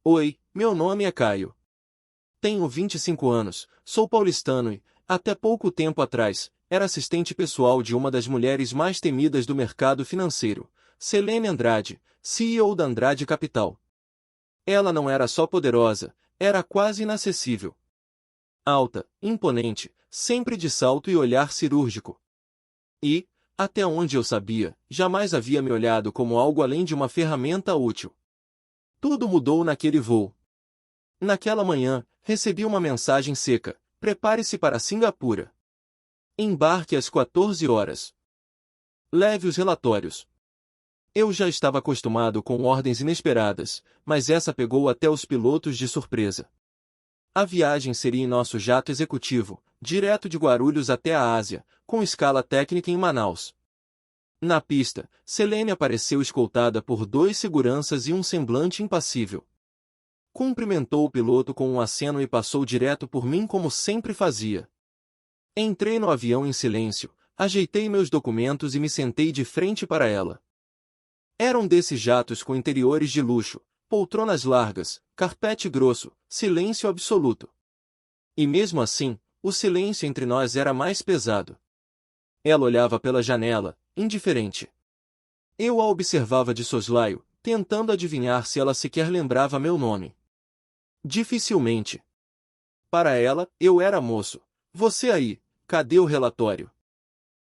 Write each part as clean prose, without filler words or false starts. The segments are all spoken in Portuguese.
Oi, meu nome é Caio. Tenho 25 anos, sou paulistano e, até pouco tempo atrás, era assistente pessoal de uma das mulheres mais temidas do mercado financeiro, Selene Andrade, CEO da Andrade Capital. Ela não era só poderosa, era quase inacessível. Alta, imponente, sempre de salto e olhar cirúrgico. E, até onde eu sabia, jamais havia me olhado como algo além de uma ferramenta útil. Tudo mudou naquele voo. Naquela manhã, recebi uma mensagem seca: prepare-se para Singapura. Embarque às 14 horas. Leve os relatórios. Eu já estava acostumado com ordens inesperadas, mas essa pegou até os pilotos de surpresa. A viagem seria em nosso jato executivo, direto de Guarulhos até a Ásia, com escala técnica em Manaus. Na pista, Selene apareceu escoltada por 2 seguranças e um semblante impassível. Cumprimentou o piloto com um aceno e passou direto por mim como sempre fazia. Entrei no avião em silêncio, ajeitei meus documentos e me sentei de frente para ela. Era um desses jatos com interiores de luxo, poltronas largas, carpete grosso, silêncio absoluto. E mesmo assim, o silêncio entre nós era mais pesado. Ela olhava pela janela, indiferente. Eu a observava de soslaio, tentando adivinhar se ela sequer lembrava meu nome. Dificilmente. Para ela, eu era moço. Você aí, cadê o relatório?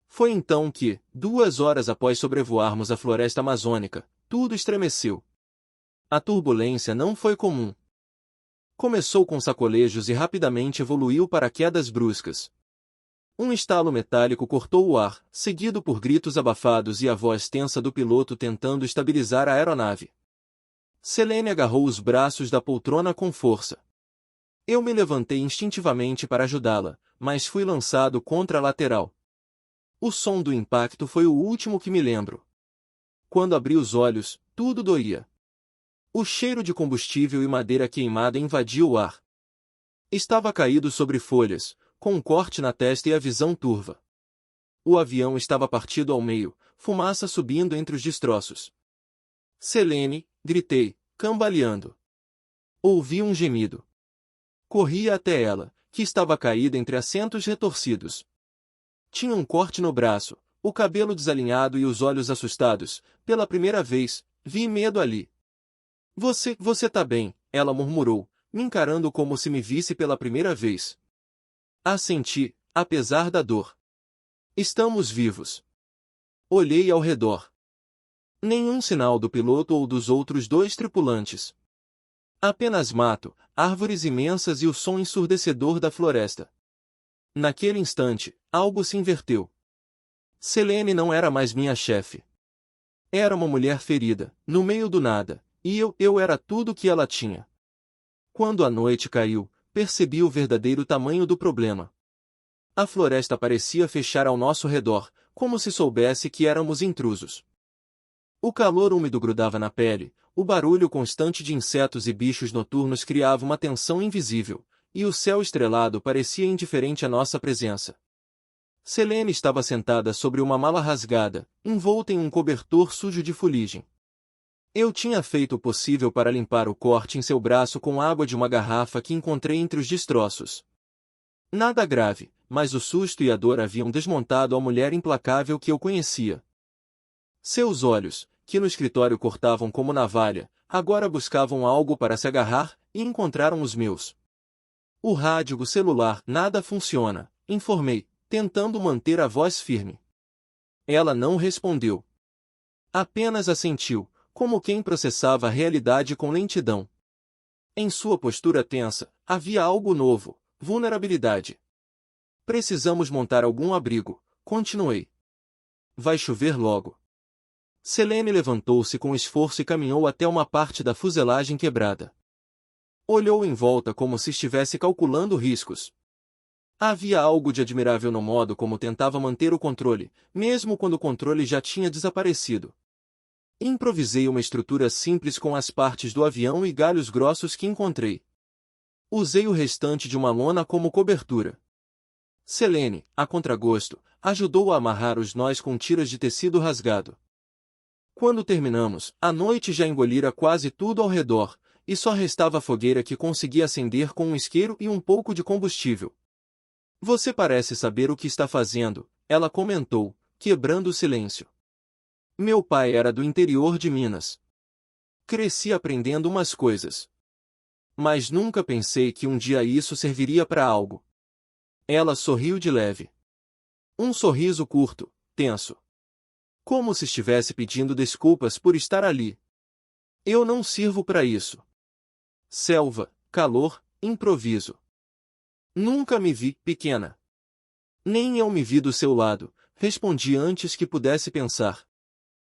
Foi então que, 2 horas após sobrevoarmos a floresta amazônica, tudo estremeceu. A turbulência não foi comum. Começou com sacolejos e rapidamente evoluiu para quedas bruscas. Um estalo metálico cortou o ar, seguido por gritos abafados e a voz tensa do piloto tentando estabilizar a aeronave. Selene agarrou os braços da poltrona com força. Eu me levantei instintivamente para ajudá-la, mas fui lançado contra a lateral. O som do impacto foi o último que me lembro. Quando abri os olhos, tudo doía. O cheiro de combustível e madeira queimada invadiu o ar. Estava caído sobre folhas, com um corte na testa e a visão turva. O avião estava partido ao meio, fumaça subindo entre os destroços. Selene, gritei, cambaleando. Ouvi um gemido. Corri até ela, que estava caída entre assentos retorcidos. Tinha um corte no braço, o cabelo desalinhado e os olhos assustados. Pela primeira vez, vi medo ali. Você tá bem, ela murmurou, me encarando como se me visse pela primeira vez. Assenti, apesar da dor. Estamos vivos. Olhei ao redor. Nenhum sinal do piloto ou dos outros 2 tripulantes. Apenas mato, árvores imensas e o som ensurdecedor da floresta. Naquele instante, algo se inverteu. Selene não era mais minha chefe. Era uma mulher ferida, no meio do nada, e eu era tudo o que ela tinha. Quando a noite caiu, percebi o verdadeiro tamanho do problema. A floresta parecia fechar ao nosso redor, como se soubesse que éramos intrusos. O calor úmido grudava na pele, o barulho constante de insetos e bichos noturnos criava uma tensão invisível, e o céu estrelado parecia indiferente à nossa presença. Selene estava sentada sobre uma mala rasgada, envolta em um cobertor sujo de fuligem. Eu tinha feito o possível para limpar o corte em seu braço com água de uma garrafa que encontrei entre os destroços. Nada grave, mas o susto e a dor haviam desmontado a mulher implacável que eu conhecia. Seus olhos, que no escritório cortavam como navalha, agora buscavam algo para se agarrar, e encontraram os meus. O rádio do celular, nada funciona, informei, tentando manter a voz firme. Ela não respondeu. Apenas assentiu, como quem processava a realidade com lentidão. Em sua postura tensa, havia algo novo, vulnerabilidade. Precisamos montar algum abrigo, continuei. Vai chover logo. Selene levantou-se com esforço e caminhou até uma parte da fuselagem quebrada. Olhou em volta como se estivesse calculando riscos. Havia algo de admirável no modo como tentava manter o controle, mesmo quando o controle já tinha desaparecido. Improvisei uma estrutura simples com as partes do avião e galhos grossos que encontrei. Usei o restante de uma lona como cobertura. Selene, a contragosto, ajudou a amarrar os nós com tiras de tecido rasgado. Quando terminamos, a noite já engolira quase tudo ao redor, e só restava a fogueira que conseguia acender com um isqueiro e um pouco de combustível. Você parece saber o que está fazendo, ela comentou, quebrando o silêncio. Meu pai era do interior de Minas. Cresci aprendendo umas coisas. Mas nunca pensei que um dia isso serviria para algo. Ela sorriu de leve. Um sorriso curto, tenso. Como se estivesse pedindo desculpas por estar ali. Eu não sirvo para isso. Selva, calor, improviso. Nunca me vi pequena. Nem eu me vi do seu lado, respondi antes que pudesse pensar.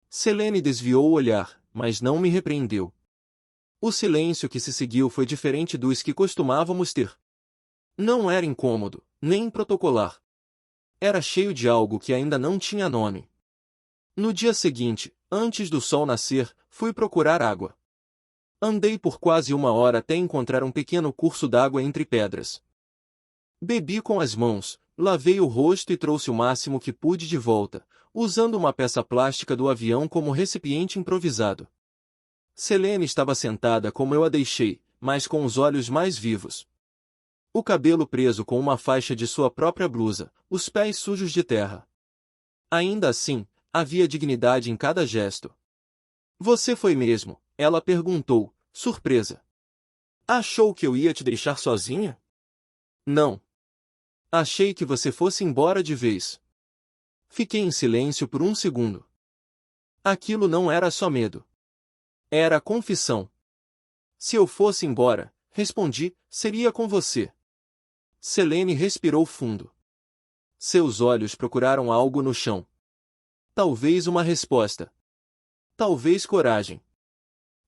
Selene desviou o olhar, mas não me repreendeu. O silêncio que se seguiu foi diferente dos que costumávamos ter. Não era incômodo, nem protocolar. Era cheio de algo que ainda não tinha nome. No dia seguinte, antes do sol nascer, fui procurar água. Andei por quase 1 hora até encontrar um pequeno curso d'água entre pedras. Bebi com as mãos, lavei o rosto e trouxe o máximo que pude de volta, usando uma peça plástica do avião como recipiente improvisado. Selene estava sentada como eu a deixei, mas com os olhos mais vivos. O cabelo preso com uma faixa de sua própria blusa, os pés sujos de terra. Ainda assim, havia dignidade em cada gesto. Você foi mesmo? Ela perguntou, surpresa. Achou que eu ia te deixar sozinha? Não. Achei que você fosse embora de vez. Fiquei em silêncio por um segundo. Aquilo não era só medo. Era confissão. Se eu fosse embora, respondi, seria com você. Selene respirou fundo. Seus olhos procuraram algo no chão. Talvez uma resposta. Talvez coragem.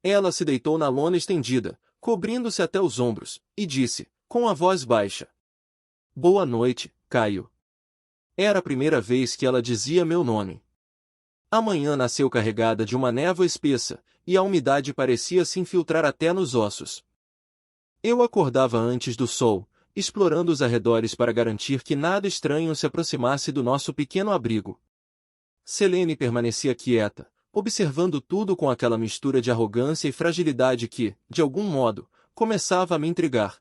Ela se deitou na lona estendida, cobrindo-se até os ombros, e disse, com a voz baixa. Boa noite, Caio. Era a primeira vez que ela dizia meu nome. A manhã nasceu carregada de uma névoa espessa, e a umidade parecia se infiltrar até nos ossos. Eu acordava antes do sol, explorando os arredores para garantir que nada estranho se aproximasse do nosso pequeno abrigo. Selene permanecia quieta, observando tudo com aquela mistura de arrogância e fragilidade que, de algum modo, começava a me intrigar.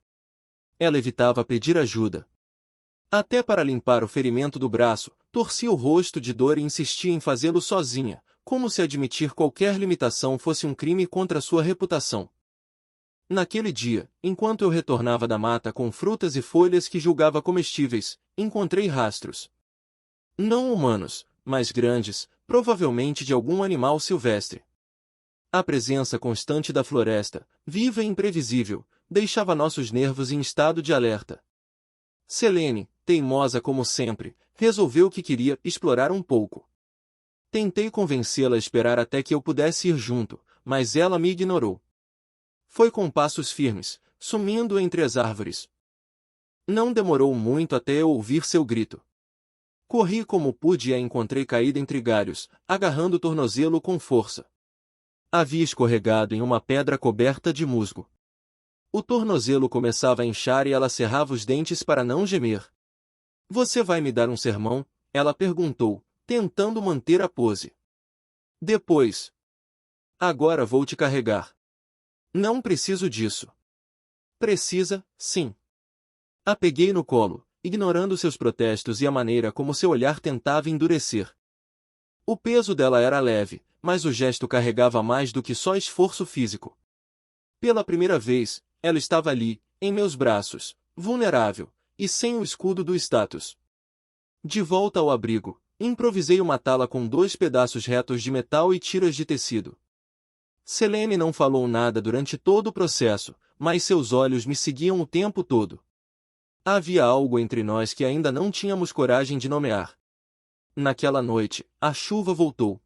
Ela evitava pedir ajuda. Até para limpar o ferimento do braço, torcia o rosto de dor e insistia em fazê-lo sozinha, como se admitir qualquer limitação fosse um crime contra sua reputação. Naquele dia, enquanto eu retornava da mata com frutas e folhas que julgava comestíveis, encontrei rastros. Não humanos, mas grandes, provavelmente de algum animal silvestre. A presença constante da floresta, viva e imprevisível, deixava nossos nervos em estado de alerta. Selene, teimosa como sempre, resolveu que queria explorar um pouco. Tentei convencê-la a esperar até que eu pudesse ir junto, mas ela me ignorou. Foi com passos firmes, sumindo entre as árvores. Não demorou muito até eu ouvir seu grito. Corri como pude e a encontrei caída entre galhos, agarrando o tornozelo com força. Havia escorregado em uma pedra coberta de musgo. O tornozelo começava a inchar e ela cerrava os dentes para não gemer. Você vai me dar um sermão? Ela perguntou, tentando manter a pose. Depois. Agora vou te carregar. Não preciso disso. Precisa, sim. A peguei no colo, ignorando seus protestos e a maneira como seu olhar tentava endurecer. O peso dela era leve, mas o gesto carregava mais do que só esforço físico. Pela primeira vez, ela estava ali, em meus braços, vulnerável, e sem o escudo do status. De volta ao abrigo, improvisei uma tala com 2 pedaços retos de metal e tiras de tecido. Selene não falou nada durante todo o processo, mas seus olhos me seguiam o tempo todo. Havia algo entre nós que ainda não tínhamos coragem de nomear. Naquela noite, a chuva voltou.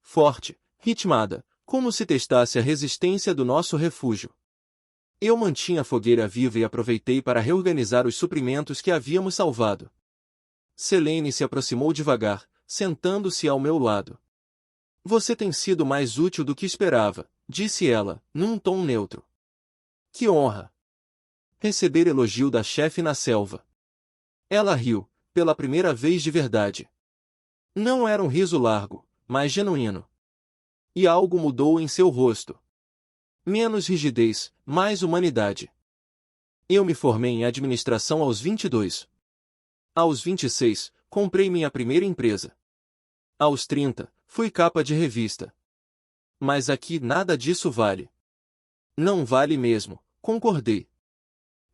Forte, ritmada, como se testasse a resistência do nosso refúgio. Eu mantinha a fogueira viva e aproveitei para reorganizar os suprimentos que havíamos salvado. Selene se aproximou devagar, sentando-se ao meu lado. Você tem sido mais útil do que esperava, disse ela, num tom neutro. Que honra! Receber elogio da chefe na selva. Ela riu, pela primeira vez de verdade. Não era um riso largo, mas genuíno. E algo mudou em seu rosto. Menos rigidez, mais humanidade. Eu me formei em administração aos 22. Aos 26, comprei minha primeira empresa. Aos 30, fui capa de revista. Mas aqui nada disso vale. Não vale mesmo, concordei.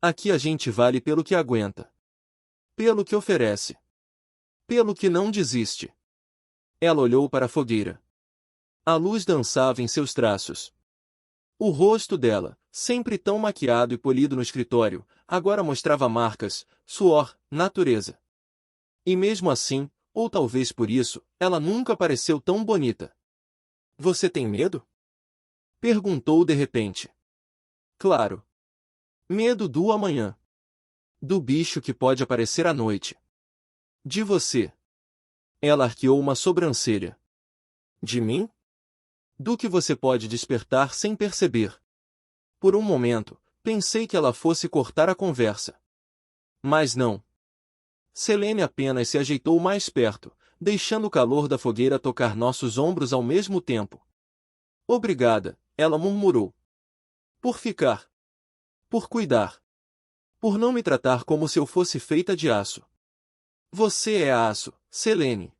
Aqui a gente vale pelo que aguenta. Pelo que oferece. Pelo que não desiste. Ela olhou para a fogueira. A luz dançava em seus traços. O rosto dela, sempre tão maquiado e polido no escritório, agora mostrava marcas, suor, natureza. E mesmo assim, ou talvez por isso, ela nunca pareceu tão bonita. Você tem medo? Perguntou de repente. Claro. Medo do amanhã. Do bicho que pode aparecer à noite. De você. Ela arqueou uma sobrancelha. De mim? Do que você pode despertar sem perceber. Por um momento, pensei que ela fosse cortar a conversa. Mas não. Selene apenas se ajeitou mais perto, deixando o calor da fogueira tocar nossos ombros ao mesmo tempo. Obrigada, ela murmurou. Por ficar. Por cuidar. Por não me tratar como se eu fosse feita de aço. Você é aço, Selene.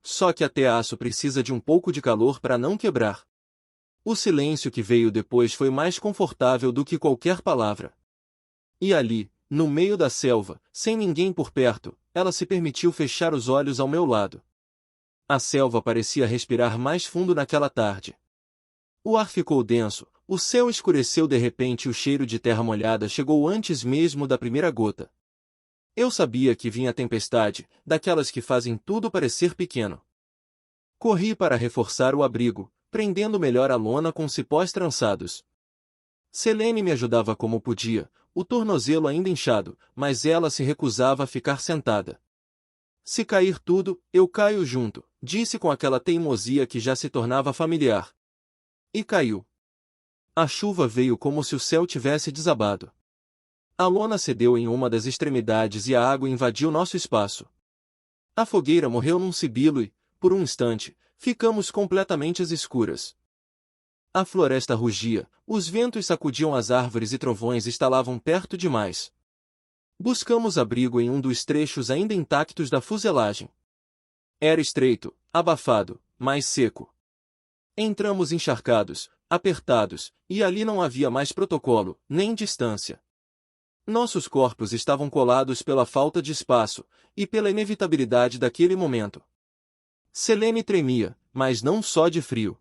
Só que até aço precisa de um pouco de calor para não quebrar. O silêncio que veio depois foi mais confortável do que qualquer palavra. E ali, no meio da selva, sem ninguém por perto, ela se permitiu fechar os olhos ao meu lado. A selva parecia respirar mais fundo naquela tarde. O ar ficou denso, o céu escureceu de repente e o cheiro de terra molhada chegou antes mesmo da primeira gota. Eu sabia que vinha tempestade, daquelas que fazem tudo parecer pequeno. Corri para reforçar o abrigo, prendendo melhor a lona com cipós trançados. Selene me ajudava como podia, o tornozelo ainda inchado, mas ela se recusava a ficar sentada. Se cair tudo, eu caio junto, disse com aquela teimosia que já se tornava familiar. E caiu. A chuva veio como se o céu tivesse desabado. A lona cedeu em uma das extremidades e a água invadiu nosso espaço. A fogueira morreu num sibilo e, por um instante, ficamos completamente às escuras. A floresta rugia, os ventos sacudiam as árvores e trovões estalavam perto demais. Buscamos abrigo em um dos trechos ainda intactos da fuselagem. Era estreito, abafado, mas seco. Entramos encharcados, apertados, e ali não havia mais protocolo, nem distância. Nossos corpos estavam colados pela falta de espaço, e pela inevitabilidade daquele momento. Selene tremia, mas não só de frio.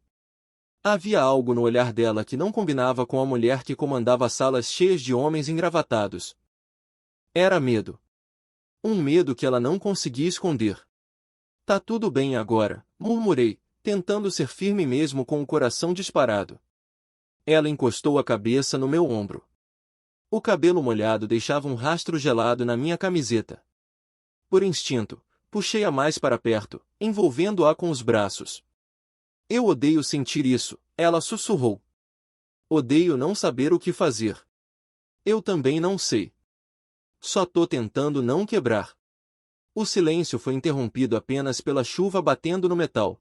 Havia algo no olhar dela que não combinava com a mulher que comandava salas cheias de homens engravatados. Era medo. Um medo que ela não conseguia esconder. Tá tudo bem agora, murmurei, tentando ser firme mesmo com o coração disparado. Ela encostou a cabeça no meu ombro. O cabelo molhado deixava um rastro gelado na minha camiseta. Por instinto, puxei-a mais para perto, envolvendo-a com os braços. Eu odeio sentir isso, ela sussurrou. Odeio não saber o que fazer. Eu também não sei. Só tô tentando não quebrar. O silêncio foi interrompido apenas pela chuva batendo no metal.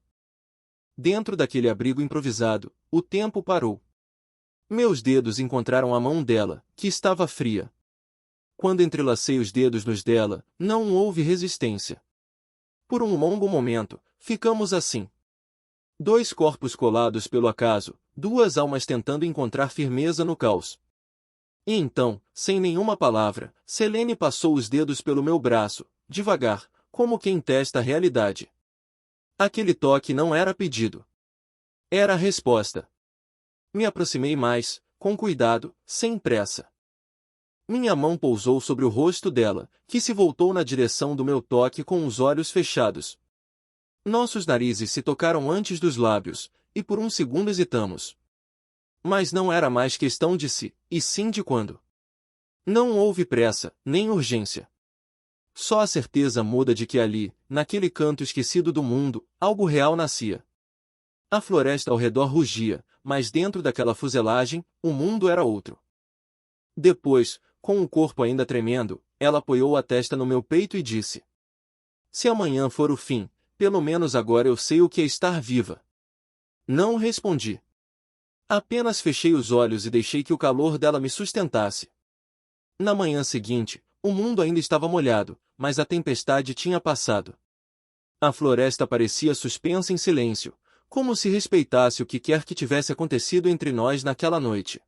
Dentro daquele abrigo improvisado, o tempo parou. Meus dedos encontraram a mão dela, que estava fria. Quando entrelacei os dedos nos dela, não houve resistência. Por um longo momento, ficamos assim. Dois corpos colados pelo acaso, duas almas tentando encontrar firmeza no caos. E então, sem nenhuma palavra, Selene passou os dedos pelo meu braço, devagar, como quem testa a realidade. Aquele toque não era pedido. Era a resposta. Me aproximei mais, com cuidado, sem pressa. Minha mão pousou sobre o rosto dela, que se voltou na direção do meu toque com os olhos fechados. Nossos narizes se tocaram antes dos lábios, e por um segundo hesitamos. Mas não era mais questão de se, e sim de quando. Não houve pressa, nem urgência. Só a certeza muda de que ali, naquele canto esquecido do mundo, algo real nascia. A floresta ao redor rugia, mas dentro daquela fuselagem, o mundo era outro. Depois, com o corpo ainda tremendo, ela apoiou a testa no meu peito e disse: Se amanhã for o fim, pelo menos agora eu sei o que é estar viva. Não respondi. Apenas fechei os olhos e deixei que o calor dela me sustentasse. Na manhã seguinte, o mundo ainda estava molhado, mas a tempestade tinha passado. A floresta parecia suspensa em silêncio, como se respeitasse o que quer que tivesse acontecido entre nós naquela noite.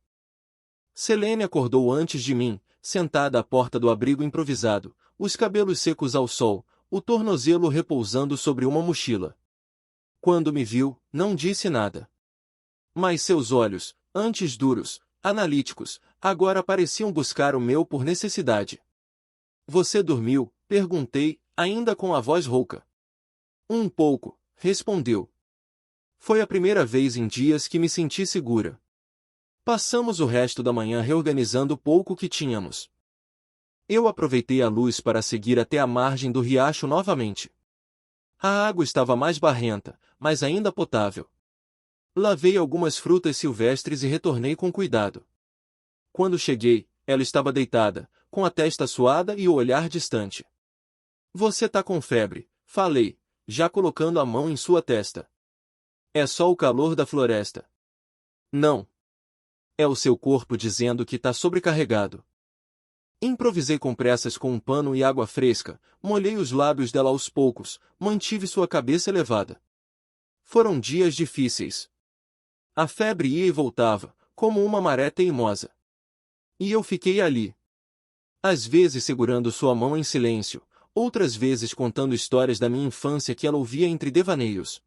Selene acordou antes de mim, sentada à porta do abrigo improvisado, os cabelos secos ao sol, o tornozelo repousando sobre uma mochila. Quando me viu, não disse nada. Mas seus olhos, antes duros, analíticos, agora pareciam buscar o meu por necessidade. Você dormiu? Perguntei, ainda com a voz rouca. Um pouco, respondeu. Foi a primeira vez em dias que me senti segura. Passamos o resto da manhã reorganizando o pouco que tínhamos. Eu aproveitei a luz para seguir até a margem do riacho novamente. A água estava mais barrenta, mas ainda potável. Lavei algumas frutas silvestres e retornei com cuidado. Quando cheguei, ela estava deitada, com a testa suada e o olhar distante. Você tá com febre, falei, já colocando a mão em sua testa. É só o calor da floresta. Não. É o seu corpo dizendo que tá sobrecarregado. Improvisei com pressas com um pano e água fresca, molhei os lábios dela aos poucos, mantive sua cabeça elevada. Foram dias difíceis. A febre ia e voltava, como uma maré teimosa. E eu fiquei ali. Às vezes segurando sua mão em silêncio, outras vezes contando histórias da minha infância que ela ouvia entre devaneios.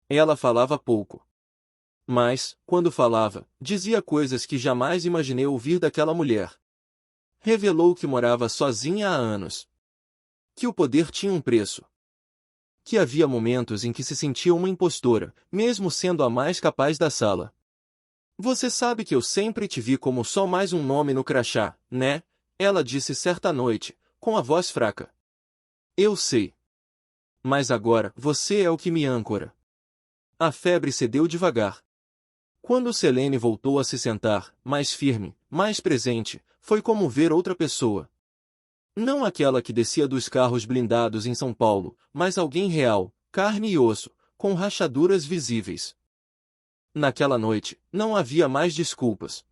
Ela falava pouco. Mas, quando falava, dizia coisas que jamais imaginei ouvir daquela mulher. Revelou que morava sozinha há anos. Que o poder tinha um preço. Que havia momentos em que se sentia uma impostora, mesmo sendo a mais capaz da sala. Você sabe que eu sempre te vi como só mais um nome no crachá, né? Ela disse certa noite, com a voz fraca. Eu sei. Mas agora, você é o que me âncora. A febre cedeu devagar. Quando Selene voltou a se sentar, mais firme, mais presente, foi como ver outra pessoa. Não aquela que descia dos carros blindados em São Paulo, mas alguém real, carne e osso, com rachaduras visíveis. Naquela noite, não havia mais desculpas.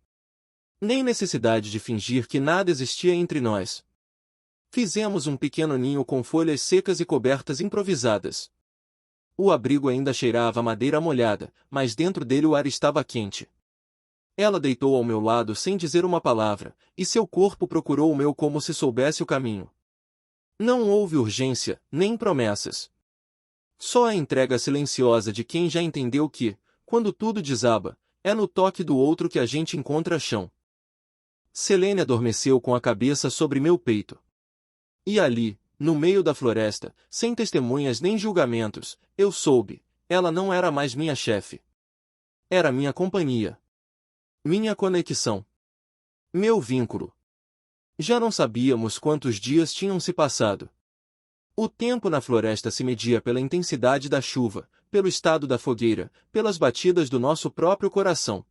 Nem necessidade de fingir que nada existia entre nós. Fizemos um pequeno ninho com folhas secas e cobertas improvisadas. O abrigo ainda cheirava a madeira molhada, mas dentro dele o ar estava quente. Ela deitou ao meu lado sem dizer uma palavra, e seu corpo procurou o meu como se soubesse o caminho. Não houve urgência, nem promessas. Só a entrega silenciosa de quem já entendeu que, quando tudo desaba, é no toque do outro que a gente encontra chão. Selene adormeceu com a cabeça sobre meu peito. E ali, no meio da floresta, sem testemunhas nem julgamentos, eu soube, ela não era mais minha chefe. Era minha companhia. Minha conexão. Meu vínculo. Já não sabíamos quantos dias tinham se passado. O tempo na floresta se media pela intensidade da chuva, pelo estado da fogueira, pelas batidas do nosso próprio coração.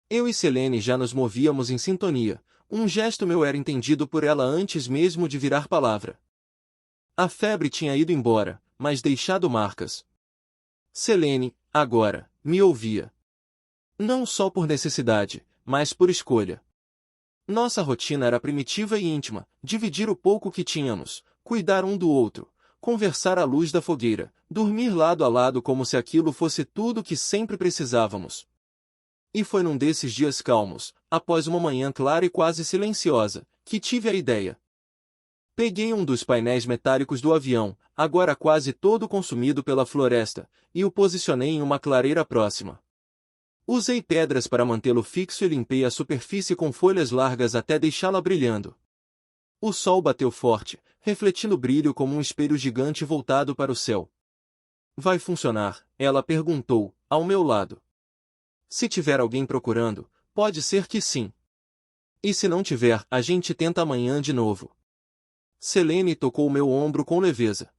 Eu e Selene já nos movíamos em sintonia, um gesto meu era entendido por ela antes mesmo de virar palavra. A febre tinha ido embora, mas deixado marcas. Selene, agora, me ouvia. Não só por necessidade, mas por escolha. Nossa rotina era primitiva e íntima, dividir o pouco que tínhamos, cuidar um do outro, conversar à luz da fogueira, dormir lado a lado como se aquilo fosse tudo o que sempre precisávamos. E foi num desses dias calmos, após uma manhã clara e quase silenciosa, que tive a ideia. Peguei um dos painéis metálicos do avião, agora quase todo consumido pela floresta, e o posicionei em uma clareira próxima. Usei pedras para mantê-lo fixo e limpei a superfície com folhas largas até deixá-la brilhando. O sol bateu forte, refletindo o brilho como um espelho gigante voltado para o céu. Vai funcionar? Ela perguntou, ao meu lado. Se tiver alguém procurando, pode ser que sim. E se não tiver, a gente tenta amanhã de novo. Selene tocou meu ombro com leveza.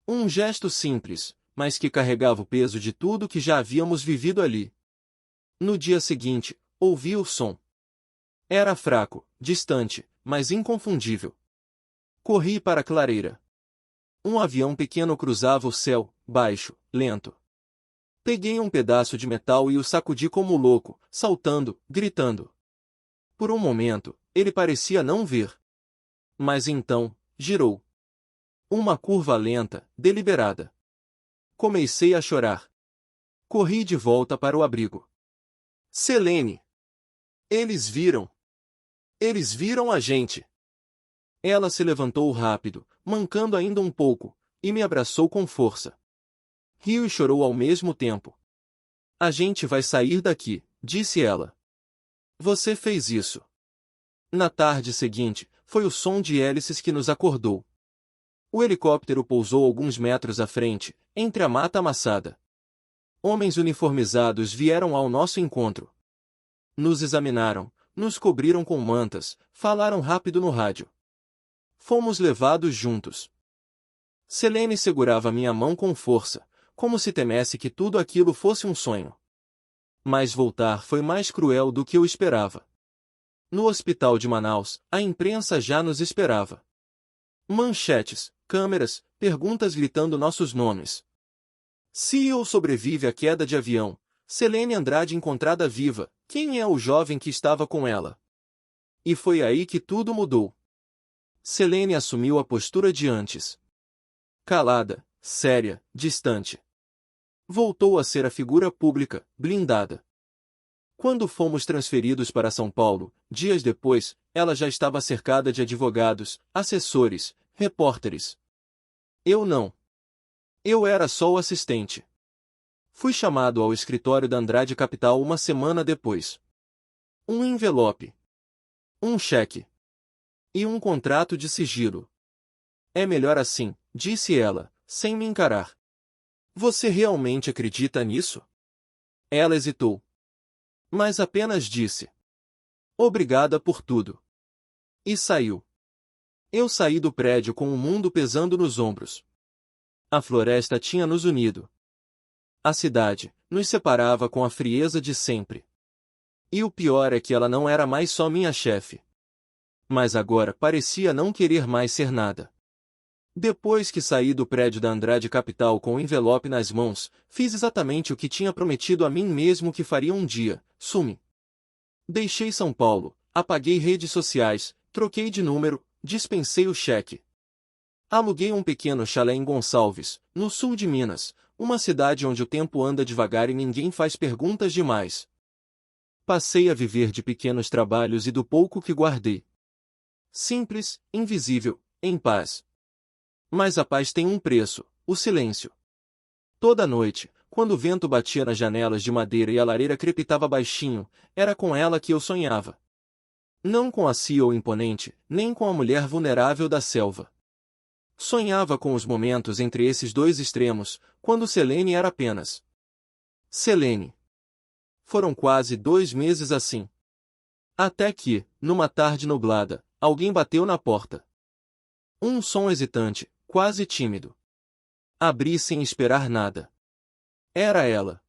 Um gesto simples, mas que carregava o peso de tudo que já havíamos vivido ali. No dia seguinte, ouvi o som. Era fraco, distante, mas inconfundível. Corri para a clareira. Um avião pequeno cruzava o céu, baixo, lento. Peguei um pedaço de metal e o sacudi como louco, saltando, gritando. Por um momento, ele parecia não ver. Mas então, girou. Uma curva lenta, deliberada. Comecei a chorar. Corri de volta para o abrigo. Selene! Eles viram! Eles viram a gente! Ela se levantou rápido, mancando ainda um pouco, e me abraçou com força. Riu e chorou ao mesmo tempo. A gente vai sair daqui, disse ela. Você fez isso. Na tarde seguinte, foi o som de hélices que nos acordou. O helicóptero pousou alguns metros à frente, entre a mata amassada. Homens uniformizados vieram ao nosso encontro. Nos examinaram, nos cobriram com mantas, falaram rápido no rádio. Fomos levados juntos. Selene segurava minha mão com força, como se temesse que tudo aquilo fosse um sonho. Mas voltar foi mais cruel do que eu esperava. No hospital de Manaus, a imprensa já nos esperava. Manchetes, câmeras, perguntas gritando nossos nomes. CEO sobrevive à queda de avião. Selene Andrade encontrada viva. Quem é o jovem que estava com ela? E foi aí que tudo mudou. Selene assumiu a postura de antes. Calada, séria, distante. Voltou a ser a figura pública, blindada. Quando fomos transferidos para São Paulo, dias depois, ela já estava cercada de advogados, assessores, repórteres. Eu não. Eu era só o assistente. Fui chamado ao escritório da Andrade Capital uma semana depois. Um envelope. Um cheque. E um contrato de sigilo. É melhor assim, disse ela, sem me encarar. Você realmente acredita nisso? Ela hesitou. Mas apenas disse. Obrigada por tudo. E saiu. Eu saí do prédio com o mundo pesando nos ombros. A floresta tinha nos unido. A cidade nos separava com a frieza de sempre. E o pior é que ela não era mais só minha chefe. Mas agora parecia não querer mais ser nada. Depois que saí do prédio da Andrade Capital com o envelope nas mãos, fiz exatamente o que tinha prometido a mim mesmo que faria um dia: sumi. Deixei São Paulo, apaguei redes sociais, troquei de número, dispensei o cheque. Aluguei um pequeno chalé em Gonçalves, no sul de Minas, uma cidade onde o tempo anda devagar e ninguém faz perguntas demais. Passei a viver de pequenos trabalhos e do pouco que guardei. Simples, invisível, em paz. Mas a paz tem um preço: o silêncio. Toda noite, quando o vento batia nas janelas de madeira e a lareira crepitava baixinho, era com ela que eu sonhava. Não com a CEO imponente, nem com a mulher vulnerável da selva. Sonhava com os momentos entre esses dois extremos, quando Selene era apenas Selene. Foram quase 2 meses assim. Até que, numa tarde nublada, alguém bateu na porta. Um som hesitante, quase tímido. Abri sem esperar nada. Era ela.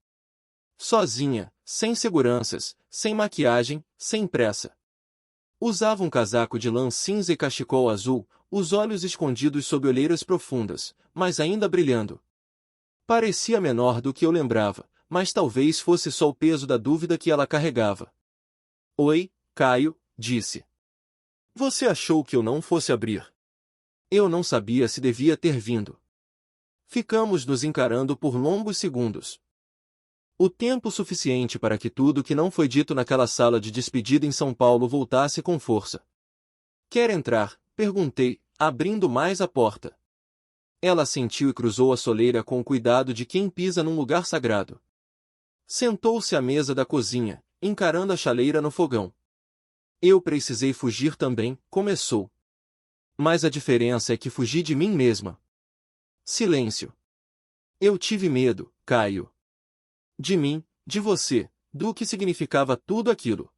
Sozinha, sem seguranças, sem maquiagem, sem pressa. Usava um casaco de lã cinza e cachecol azul, os olhos escondidos sob olheiras profundas, mas ainda brilhando. Parecia menor do que eu lembrava, mas talvez fosse só o peso da dúvida que ela carregava. Oi, Caio, disse. Você achou que eu não fosse abrir? Eu não sabia se devia ter vindo. Ficamos nos encarando por longos segundos. O tempo suficiente para que tudo que não foi dito naquela sala de despedida em São Paulo voltasse com força. Quer entrar? Perguntei, abrindo mais a porta. Ela assentiu e cruzou a soleira com o cuidado de quem pisa num lugar sagrado. Sentou-se à mesa da cozinha, encarando a chaleira no fogão. Eu precisei fugir também, começou. Mas a diferença é que fugi de mim mesma. Silêncio. Eu tive medo, Caio. De mim, de você, do que significava tudo aquilo.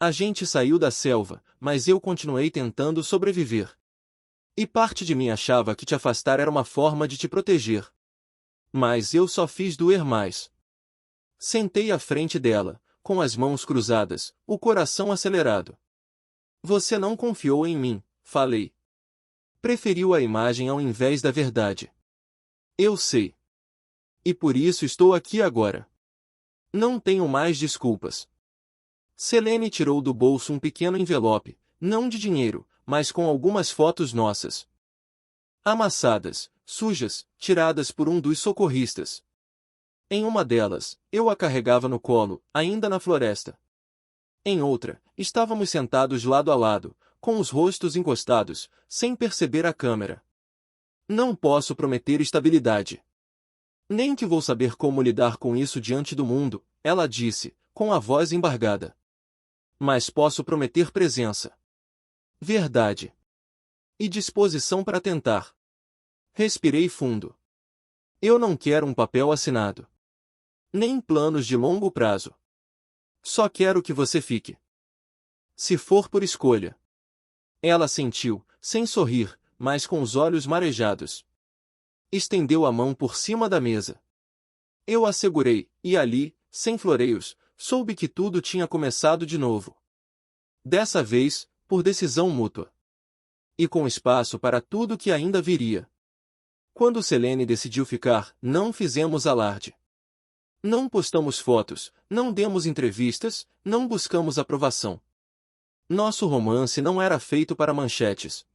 A gente saiu da selva, mas eu continuei tentando sobreviver. E parte de mim achava que te afastar era uma forma de te proteger. Mas eu só fiz doer mais. Sentei à frente dela, com as mãos cruzadas, o coração acelerado. Você não confiou em mim, falei. Preferiu a imagem ao invés da verdade. Eu sei. E por isso estou aqui agora. Não tenho mais desculpas. Selene tirou do bolso um pequeno envelope, não de dinheiro, mas com algumas fotos nossas. Amassadas, sujas, tiradas por um dos socorristas. Em uma delas, eu a carregava no colo, ainda na floresta. Em outra, estávamos sentados lado a lado, com os rostos encostados, sem perceber a câmera. Não posso prometer estabilidade. Nem que vou saber como lidar com isso diante do mundo, ela disse, com a voz embargada. Mas posso prometer presença. Verdade. E disposição para tentar. Respirei fundo. Eu não quero um papel assinado. Nem planos de longo prazo. Só quero que você fique. Se for por escolha. Ela sentiu, sem sorrir, mas com os olhos marejados. Estendeu a mão por cima da mesa. Eu a segurei, e ali, sem floreios, soube que tudo tinha começado de novo. Dessa vez, por decisão mútua. E com espaço para tudo que ainda viria. Quando Selene decidiu ficar, não fizemos alarde. Não postamos fotos, não demos entrevistas, não buscamos aprovação. Nosso romance não era feito para manchetes.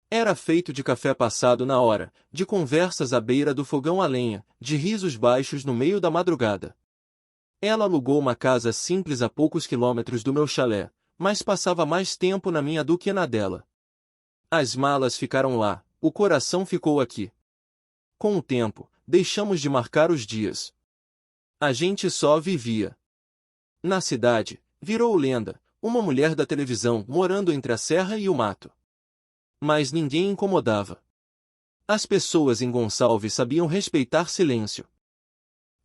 Era feito de café passado na hora, de conversas à beira do fogão a lenha, de risos baixos no meio da madrugada. Ela alugou uma casa simples a poucos quilômetros do meu chalé, mas passava mais tempo na minha do que na dela. As malas ficaram lá, o coração ficou aqui. Com o tempo, deixamos de marcar os dias. A gente só vivia. Na cidade, virou lenda, uma mulher da televisão morando entre a serra e o mato. Mas ninguém incomodava. As pessoas em Gonçalves sabiam respeitar silêncio.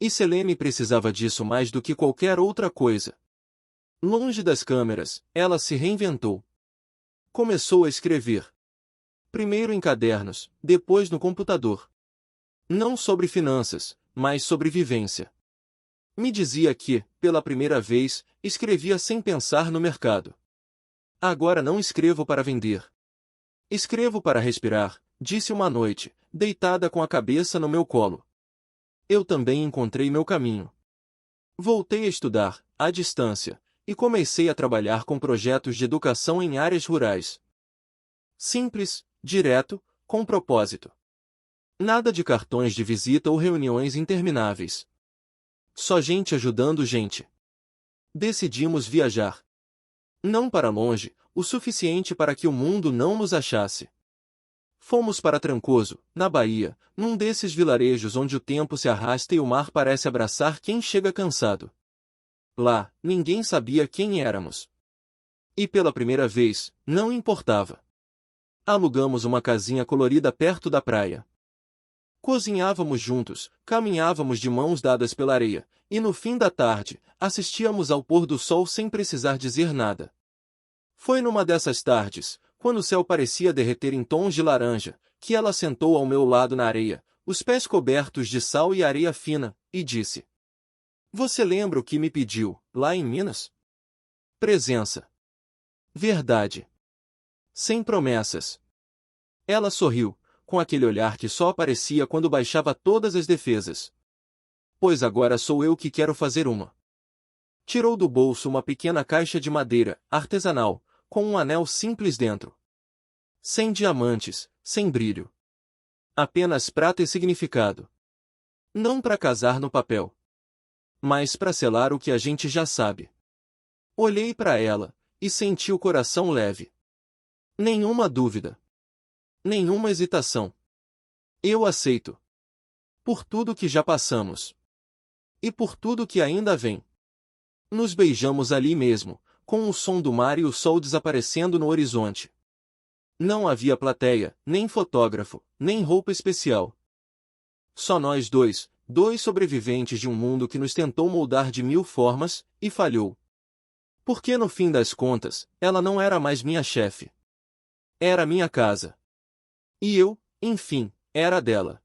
E Selene precisava disso mais do que qualquer outra coisa. Longe das câmeras, ela se reinventou. Começou a escrever. Primeiro em cadernos, depois no computador. Não sobre finanças, mas sobre vivência. Me dizia que, pela primeira vez, escrevia sem pensar no mercado. Agora não escrevo para vender. Escrevo para respirar, disse uma noite, deitada com a cabeça no meu colo. Eu também encontrei meu caminho. Voltei a estudar, à distância, e comecei a trabalhar com projetos de educação em áreas rurais. Simples, direto, com propósito. Nada de cartões de visita ou reuniões intermináveis. Só gente ajudando gente. Decidimos viajar. Não para longe, o suficiente para que o mundo não nos achasse. Fomos para Trancoso, na Bahia, num desses vilarejos onde o tempo se arrasta e o mar parece abraçar quem chega cansado. Lá, ninguém sabia quem éramos. E pela primeira vez, não importava. Alugamos uma casinha colorida perto da praia. Cozinhávamos juntos, caminhávamos de mãos dadas pela areia, e no fim da tarde, assistíamos ao pôr do sol sem precisar dizer nada. Foi numa dessas tardes, quando o céu parecia derreter em tons de laranja, que ela sentou ao meu lado na areia, os pés cobertos de sal e areia fina, e disse: "Você lembra o que me pediu, lá em Minas?" Presença. Verdade. Sem promessas. Ela sorriu, com aquele olhar que só aparecia quando baixava todas as defesas. Pois agora sou eu que quero fazer uma. Tirou do bolso uma pequena caixa de madeira, artesanal, com um anel simples dentro. Sem diamantes, sem brilho. Apenas prata e significado. Não para casar no papel. Mas para selar o que a gente já sabe. Olhei para ela, e senti o coração leve. Nenhuma dúvida. Nenhuma hesitação. Eu aceito. Por tudo que já passamos. E por tudo que ainda vem. Nos beijamos ali mesmo, com o som do mar e o sol desaparecendo no horizonte. Não havia plateia, nem fotógrafo, nem roupa especial. Só nós dois sobreviventes de um mundo que nos tentou moldar de mil formas, e falhou. Porque no fim das contas, ela não era mais minha chefe. Era minha casa. E eu, enfim, era dela.